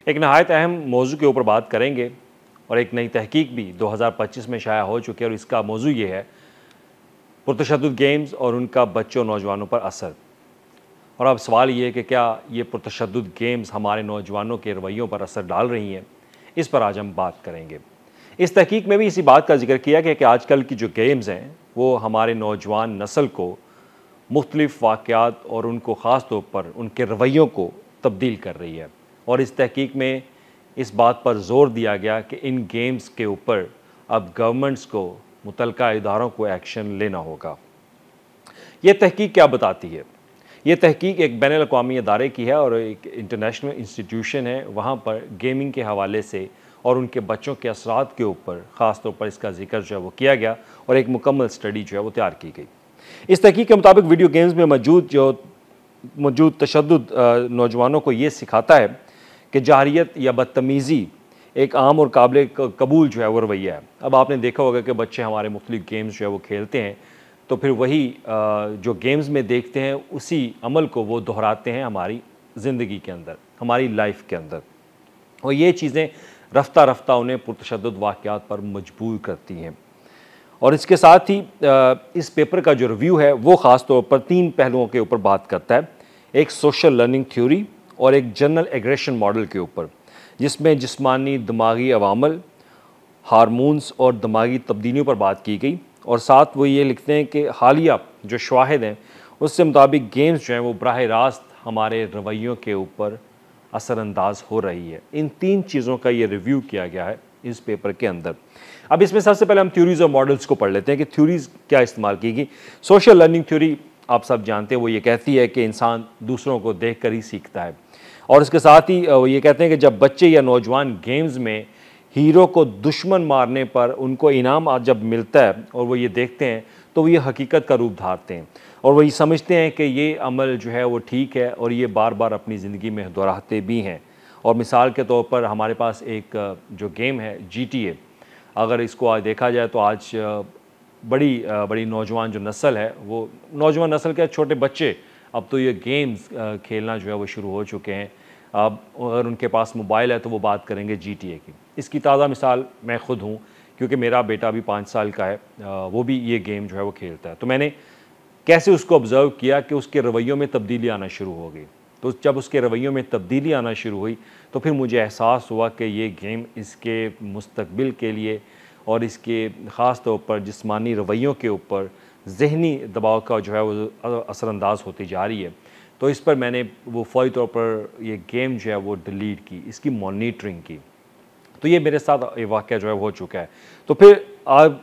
एक नहायत अहम मौजू के ऊपर बात करेंगे और एक नई तहकीक भी 2025 में शाया हो चुकी है और इसका मौजू ये है पुरतशद्दुद गेम्स और उनका बच्चों नौजवानों पर असर। और अब सवाल ये है कि क्या ये पुरतशद्दुद गेम्स हमारे नौजवानों के रवैयों पर असर डाल रही हैं। इस पर आज हम बात करेंगे। इस तहकीक में भी इसी बात का जिक्र किया गया कि आजकल की जो गेम्स हैं वो हमारे नौजवान नस्ल को मुख्तलिफ़ वाक़यात और उनको ख़ास तौर पर उनके रवैयों को तब्दील कर रही है। और इस तहकीक में इस बात पर ज़ोर दिया गया कि इन गेम्स के ऊपर अब गवर्नमेंट्स को मुतल्लिका इदारों को एक्शन लेना होगा। ये तहकीक क्या बताती है? ये तहकीक एक बैनुल अक़वामी अदारे की है और एक इंटरनेशनल इंस्टीट्यूशन है। वहाँ पर गेमिंग के हवाले से और उनके बच्चों के असरात के ऊपर ख़ास तौर पर इसका जिक्र जो है वो किया गया और एक मुकम्मल स्टडी जो है वो तैयार की गई। इस तहकीक के मुताबिक वीडियो गेम्स में मौजूद तशद्दुद नौजवानों को ये सिखाता है कि जाहिरियत या बदतमीज़ी एक आम और काबिल कबूल जो है वो रवैया है। अब आपने देखा होगा कि बच्चे हमारे मुख्तलिफ़ गेम्स जो है वो खेलते हैं तो फिर वही जो गेम्स में देखते हैं उसी अमल को वो दोहराते हैं हमारी ज़िंदगी के अंदर, हमारी लाइफ के अंदर, और ये चीज़ें रफ्ता रफ्ता उन्हें पुरतशद्दुद वाक़यात पर मजबूर करती हैं। और इसके साथ ही इस पेपर का जो रिव्यू है वो ख़ास तौर पर 3 पहलुओं के ऊपर बात करता है। एक सोशल लर्निंग थ्योरी और एक जनरल एग्रेशन मॉडल के ऊपर, जिसमें जिस्मानी दिमागी अवामल, हार्मोन्स और दिमागी तब्दीलियों पर बात की गई। और साथ वो ये लिखते हैं कि हालिया जो शवाहिद हैं उससे मुताबिक गेम्स जो हैं वो बराह रास्त हमारे रवैयों के ऊपर असरअंदाज हो रही है। इन 3 चीज़ों का ये रिव्यू किया गया है इस पेपर के अंदर। अब इसमें सबसे पहले हम थ्योरीज़ और मॉडल्स को पढ़ लेते हैं कि थ्योरीज़ क्या इस्तेमाल की गई। सोशल लर्निंग थ्योरी आप सब जानते हैं, वो ये कहती है कि इंसान दूसरों को देख कर ही सीखता है। और इसके साथ ही वो ये कहते हैं कि जब बच्चे या नौजवान गेम्स में हीरो को दुश्मन मारने पर उनको इनाम जब मिलता है और वो ये देखते हैं तो वो ये हकीकत का रूप धारते हैं और वो ये समझते हैं कि ये अमल जो है वो ठीक है और ये बार बार अपनी ज़िंदगी में दोहराते भी हैं। और मिसाल के तौर पर हमारे पास एक जो गेम है GTA, अगर इसको आज देखा जाए तो आज बड़ी नौजवान जो नस्ल है, वो नौजवान नस्ल के छोटे बच्चे अब तो ये गेम्स खेलना जो है वो शुरू हो चुके हैं। अब अगर उनके पास मोबाइल है तो वो बात करेंगे GTA की। इसकी ताज़ा मिसाल मैं ख़ुद हूँ, क्योंकि मेरा बेटा भी 5 साल का है, वो भी ये गेम जो है वो खेलता है। तो मैंने कैसे उसको ऑब्ज़र्व किया कि उसके रवैयों में तब्दीली आना शुरू हो गई। तो जब उसके रवैयों में तब्दीली आना शुरू हुई तो फिर मुझे एहसास हुआ कि ये गेम इसके मुस्तकबिल के लिए और इसके ख़ास तौर पर जिस्मानी रवैयों के ऊपर ज़हनी दबाव का जो है वो असरअंदाज होती जा रही है। तो इस पर मैंने वो फ़ौरी तौर पर ये गेम जो है वो डिलीट की, इसकी मॉनिटरिंग की। तो ये मेरे साथ ये वाक़या जो है वो हो चुका है। तो फिर आज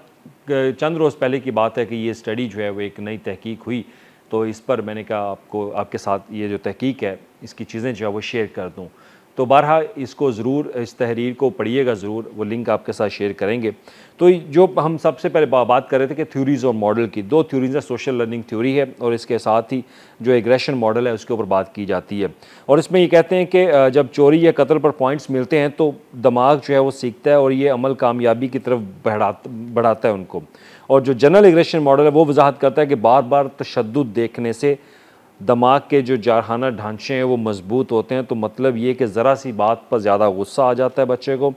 चंद रोज़ पहले की बात है कि ये स्टडी जो है वो एक नई तहकीक हुई, तो इस पर मैंने कहा आपके साथ ये जो तहकीक है इसकी चीज़ें जो है वो शेयर कर दूँ। तो बहरहाल इसको ज़रूर, इस तहरीर को पढ़िएगा ज़रूर, वो लिंक आपके साथ शेयर करेंगे। तो जो हम सबसे पहले बात कर रहे थे कि थ्योरीज़ और मॉडल की, 2 थ्योरीज़ है, सोशल लर्निंग थ्योरी है और इसके साथ ही जो एग्रेशन मॉडल है उसके ऊपर बात की जाती है। और इसमें ये कहते हैं कि जब चोरी या कत्ल पर पॉइंट्स मिलते हैं तो दिमाग जो है वो सीखता है और ये अमल कामयाबी की तरफ बढ़ाता है उनको। और जो जनरल एग्रेशन मॉडल है वो वजाहत करता है कि बार बार तशद्दुद देखने से दिमाग के जो जारहाना ढांचे हैं वो मजबूत होते हैं। तो मतलब ये कि ज़रा सी बात पर ज़्यादा गुस्सा आ जाता है बच्चे को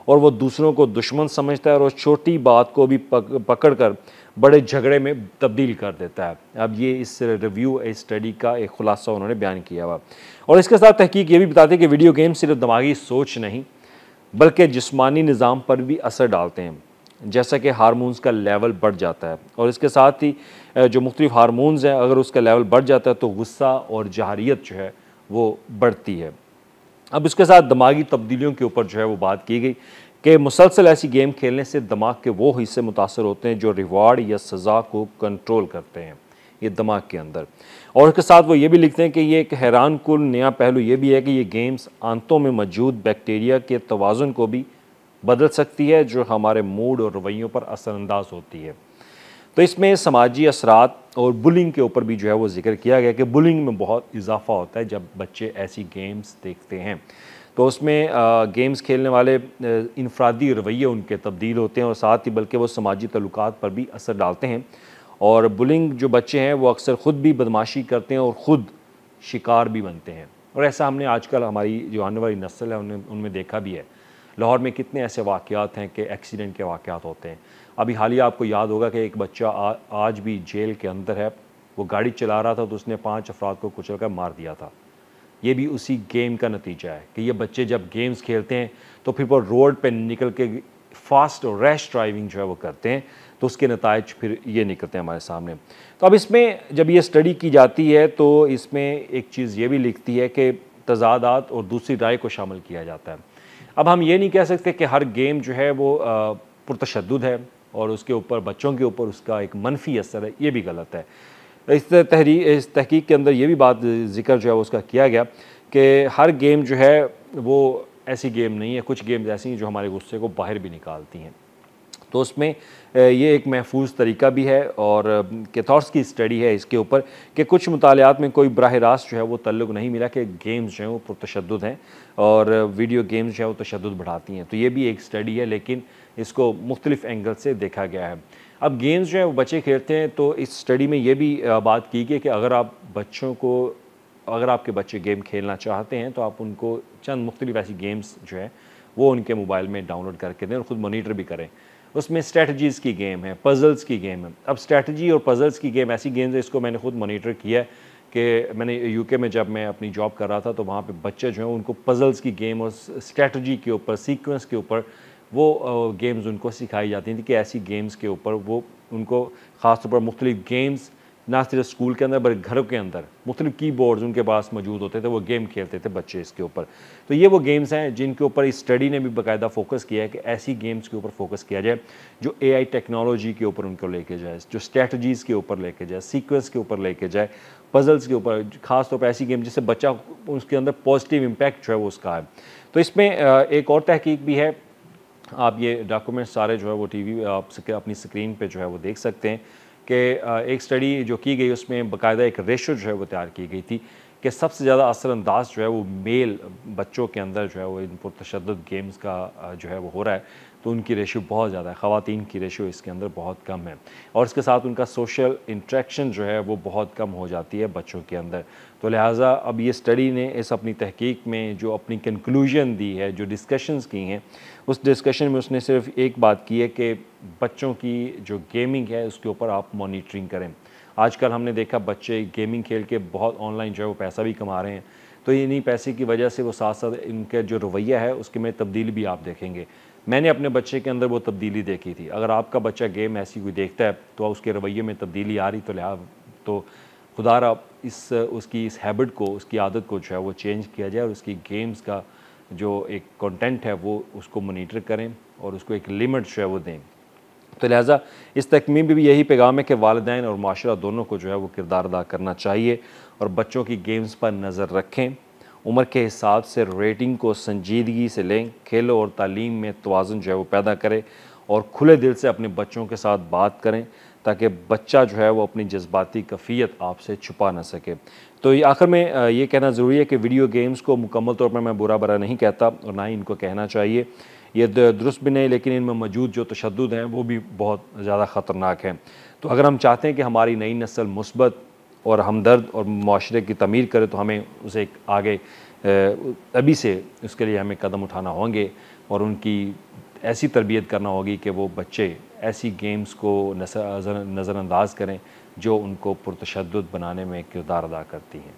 और वो दूसरों को दुश्मन समझता है और उस छोटी बात को भी पकड़ कर बड़े झगड़े में तब्दील कर देता है। अब ये इस रिव्यू इस स्टडी का एक खुलासा उन्होंने बयान किया हुआ। और इसके साथ तहकीक ये भी बताते हैं कि वीडियो गेम सिर्फ दिमागी सोच नहीं बल्कि जिस्मानी निज़ाम पर भी असर डालते हैं, जैसा कि हार्मोन्स का लेवल बढ़ जाता है। और इसके साथ ही जो मुख्तलिफ़ हार्मोन्स हैं अगर उसका लेवल बढ़ जाता है तो गुस्सा और जाहिरियत जो है वो बढ़ती है। अब इसके साथ दिमागी तब्दीलियों के ऊपर जो है वो बात की गई कि मुसलसल ऐसी गेम खेलने से दिमाग के वो हिस्से मुतासर होते हैं जो रिवार्ड या सज़ा को कंट्रोल करते हैं ये दिमाग के अंदर। और इसके साथ वो ये भी लिखते हैं कि ये एक हैरान कुल नया पहलू ये भी है कि ये गेम्स आंतों में मौजूद बैक्टीरिया के तवाज़ुन को भी बदल सकती है, जो हमारे मूड और रवैयों पर असरअंदाज होती है। तो इसमें समाजी असरात और बुलिंग के ऊपर भी जो है वो जिक्र किया गया कि बुलिंग में बहुत इजाफा होता है जब बच्चे ऐसी गेम्स देखते हैं। तो उसमें गेम्स खेलने वाले इनफरादी रवैये उनके तब्दील होते हैं और साथ ही बल्कि वो समाजी तल्लुकात पर भी असर डालते हैं। और बुलिंग जो बच्चे हैं वो अक्सर ख़ुद भी बदमाशी करते हैं और ख़ुद शिकार भी बनते हैं। और ऐसा हमने आजकल हमारी जो आने वाली नस्ल है उनमें देखा भी है। लाहौर में कितने ऐसे वाक़यात हैं कि एक्सीडेंट के वाक़यात होते हैं। अभी हालिया आपको याद होगा कि एक बच्चा आज भी जेल के अंदर है। वो गाड़ी चला रहा था तो उसने 5 अफराद को कुचल कर मार दिया था। ये भी उसी गेम का नतीजा है कि ये बच्चे जब गेम्स खेलते हैं तो फिर वो रोड पे निकल के फास्ट और रैश ड्राइविंग जो है वो करते हैं, तो उसके नतायज फिर ये निकलते हैं हमारे सामने। तो अब इसमें जब ये स्टडी की जाती है तो इसमें एक चीज़ ये भी लिखती है कि तज़ादात और दूसरी राय को शामिल किया जाता है। अब हम ये नहीं कह सकते कि हर गेम जो है वो पुरतशद्दुद है और उसके ऊपर बच्चों के ऊपर उसका एक मनफी असर है, ये भी गलत है। इस तहकीक के अंदर ये भी बात ज़िक्र जो है उसका किया गया कि हर गेम जो है वो ऐसी गेम नहीं है, कुछ गेम्स ऐसी हैं जो हमारे गुस्से को बाहर भी निकालती हैं। तो उसमें ये एक महफूज तरीका भी है और कैथॉर्स की स्टडी है इसके ऊपर कि कुछ मुतालियात में कोई बराह रास्त जो है वो तल्लुक़ नहीं मिला कि गेम्स जो हैं वो पुरतशद्दुद हैं और वीडियो गेम्स जो है वो तशद्दुद बढ़ाती हैं। तो ये भी एक स्टडी है, लेकिन इसको मुख्तलिफ़ एंगल से देखा गया है। अब गेम्स जो है वो बच्चे खेलते हैं, तो इस स्टडी में ये भी बात की गई कि अगर आपके बच्चे गेम खेलना चाहते हैं तो आप उनको चंद मुख्तलिफ़ ऐसी गेम्स जो है वो उनके मोबाइल में डाउनलोड करके दें और ख़ुद मॉनिटर भी करें। उसमें स्ट्रेटजीज़ की गेम है, पज़ल्स की गेम है। अब स्ट्रेटजी और पज़ल्स की गेम ऐसी गेम्स है, इसको मैंने खुद मॉनिटर किया है कि मैंने यूके में जब मैं अपनी जॉब कर रहा था तो वहाँ पे बच्चे जो हैं उनको पज़ल्स की गेम और स्ट्रेटजी के ऊपर, सीक्वेंस के ऊपर वो गेम्स उनको सिखाई जाती थी कि ऐसी गेम्स के ऊपर वो उनको ख़ास तौर पर मुख्तलिफ़ गेम्स ना सिर्फ स्कूल के अंदर बल्कि घरों के अंदर मुख्तलिफ़ कीबोर्ड्स उनके पास मौजूद होते थे, वो गेम खेलते थे बच्चे इसके ऊपर। तो ये वो गेम्स हैं जिनके ऊपर इस स्टडी ने भी बाकायदा फोकस किया है कि ऐसी गेम्स के ऊपर फोकस किया जाए जो AI टेक्नोलॉजी के ऊपर उनको लेके जाए, जो स्ट्रेटजीज़ के ऊपर लेके जाए, सीक्वेंस के ऊपर लेके जाए, पज़ल्स के ऊपर, ख़ास तौर पर ऐसी गेम जिससे बच्चा उसके अंदर पॉजिटिव इम्पैक्ट जो है वो उसका है। तो इसमें एक और तहकीक भी है, आप ये डॉक्यूमेंट्स सारे जो है वो टीवी आप अपनी स्क्रीन पे जो है वो देख सकते हैं कि एक स्टडी जो की गई उसमें बाकायदा एक रेशो जो है वो तैयार की गई थी कि सबसे ज़्यादा असरअंदाज जो है वो मेल बच्चों के अंदर जो है वो इन पुरतशद्दुद गेम्स का जो है वो हो रहा है, तो उनकी रेशो बहुत ज़्यादा है, ख़वातीन की रेशो इसके अंदर बहुत कम है और इसके साथ उनका सोशल इंटरेक्शन जो है वो बहुत कम हो जाती है बच्चों के अंदर। तो लिहाजा अब ये स्टडी ने इस अपनी तहकीक में जो अपनी कंक्लूजन दी है, जो डिस्कशंस की हैं, उस डिस्कशन में उसने सिर्फ एक बात की है कि बच्चों की जो गेमिंग है उसके ऊपर आप मॉनिटरिंग करें। आजकल हमने देखा बच्चे गेमिंग खेल के बहुत ऑनलाइन जो है वो पैसा भी कमा रहे हैं, तो इन्हीं पैसे की वजह से वो साथ साथ इनका जो रवैया है उसके में तब्दीली भी आप देखेंगे। मैंने अपने बच्चे के अंदर वो तब्दीली देखी थी। अगर आपका बच्चा गेम ऐसी कोई देखता है तो उसके रवैये में तब्दीली आ रही तो खुदारा उसकी इस हैबिट को, उसकी आदत को जो है वो चेंज किया जाए और उसकी गेम्स का जो एक कंटेंट है वो उसको मॉनिटर करें और उसको एक लिमिट जो है वो दें। तो लिहाजा इस तकमीम में भी यही पैगाम है कि वालिदैन और माशरा दोनों को जो है वो किरदार अदा करना चाहिए और बच्चों की गेम्स पर नज़र रखें। उम्र के हिसाब से रेटिंग को संजीदगी से लें, खेलों और तालीम में तवाज़ुन जो है वो पैदा करें और खुले दिल से अपने बच्चों के साथ बात करें ताकि बच्चा जो है वो अपनी जज्बाती कैफियत आपसे छुपा ना सके। तो ये आखिर में ये कहना ज़रूरी है कि वीडियो गेम्स को मुकम्मल तौर पर मैं बुरा भला नहीं कहता और ना ही इनको कहना चाहिए, ये दुरुस्त भी नहीं, लेकिन इनमें मौजूद जो तशद्दुद हैं वो भी बहुत ज़्यादा ख़तरनाक हैं। तो अगर हम चाहते हैं कि हमारी नई नस्ल मुस्बत और हमदर्द और माशरे की तमीर करे तो हमें उसे आगे अभी से उसके लिए हमें कदम उठाना होंगे और उनकी ऐसी तरबियत करना होगी कि वो बच्चे ऐसी गेम्स को नज़रअंदाज करें जो उनको पुरतशद्दुद बनाने में किरदार अदा करती हैं।